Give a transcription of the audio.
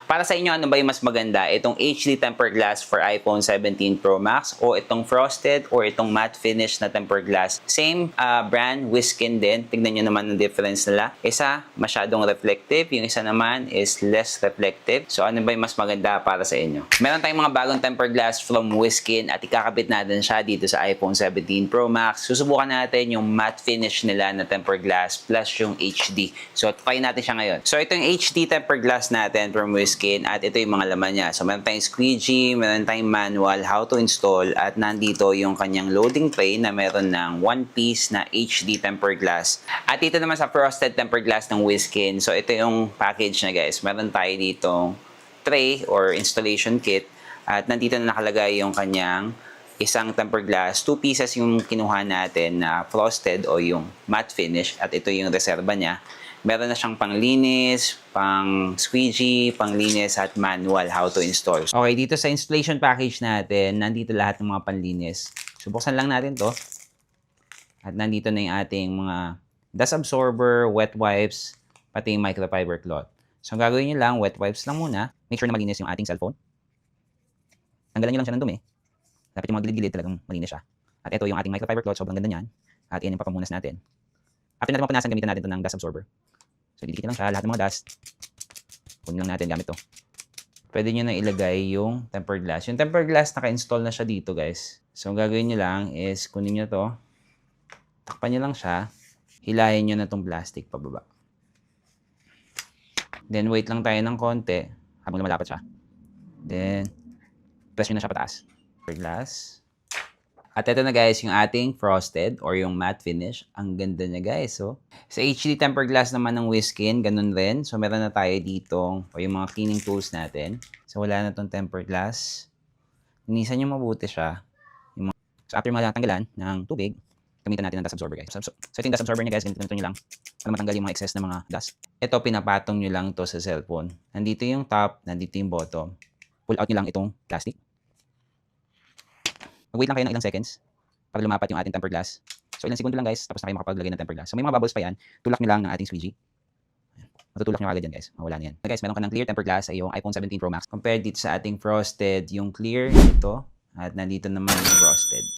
Para sa inyo, ano ba yung mas maganda? Itong HD tempered glass for iPhone 17 Pro Max o itong frosted or itong matte finish na tempered glass? Same brand, Wiskin din. Tignan nyo naman ang difference nila. Isa, masyadong reflective. Yung isa naman is less reflective. So, ano ba yung mas maganda para sa inyo? Meron tayong mga bagong tempered glass from Wiskin at ikakabit natin siya dito sa iPhone 17 Pro Max. Susubukan natin yung matte finish nila na tempered glass plus yung HD. So, try natin siya ngayon. So, ito yung HD tempered glass natin from Wiskin at ito yung mga laman niya. So, meron tayong squeegee, meron tayong manual, how to install, at nandito yung kanyang loading tray na meron ng one piece na HD tempered glass. At dito naman sa frosted tempered glass ng Wiskin. So, ito yung package na guys. Meron tayo ditong tray or installation kit at nandito na nakalagay yung kanyang isang tempered glass. 2 pieces yung kinuha natin na frosted o yung matte finish at ito yung reserva niya. Meron na siyang panglinis, pang squeegee, panglinis at manual how to install. Okay, dito sa installation package natin, nandito lahat ng mga panlinis. So, buksan lang natin to. At nandito na yung ating mga dust absorber, wet wipes, pati yung microfiber cloth. So, ang gagawin nyo lang, wet wipes lang muna. Make sure na malinis yung ating cellphone. Tanggalan nyo lang siya ng dumi. Dapat yung mga gilid-gilid talagang malinis siya. At ito yung ating microfiber cloth, sobrang ganda niyan. At yan yung papamunas natin. After natin mapunasan, gamitin natin ito ng dust absorber. So, didikit lang siya, lahat ng mga dust. Kunin lang natin gamit to. Pwede nyo na ilagay yung tempered glass. Yung tempered glass, naka-install na siya dito, guys. So, ang gagawin nyo lang is, kunin nyo to. Takpan nyo lang siya. Hilahin nyo na tong plastic pababa. Then, wait lang tayo ng konti habang lumalapat siya. Then, press nyo na siya pataas. Tempered glass. At ito na guys, yung ating frosted or yung matte finish. Ang ganda niya guys. So, sa HD tempered glass naman ng Wiskin, ganun rin. So, meron na tayo dito o yung mga cleaning tools natin. So, wala na tong tempered glass. Linisan nyo mabuti siya. So, after matanggalan ng tubig, gamitan natin ng dust absorber guys. So, ito yung dust absorber niya guys. Ganito nyo lang para matanggal yung mga excess na mga dust. Ito, pinapatong nyo lang to sa cellphone. Nandito yung top, nandito yung bottom. Pull out nyo lang itong plastic. Mag-wait lang kayo ng ilang seconds para lumapat yung ating tempered glass. So, ilang segundo lang guys, tapos na kayo makapaglagay ng tempered glass. So, may mga bubbles pa yan. Tulak nyo lang ng ating squeegee. Matutulak nyo agad yan guys. Mawala na yan. So, guys, meron ka ng clear tempered glass ay yung iPhone 17 Pro Max. Compared dito sa ating frosted, yung clear dito at nandito naman yung frosted.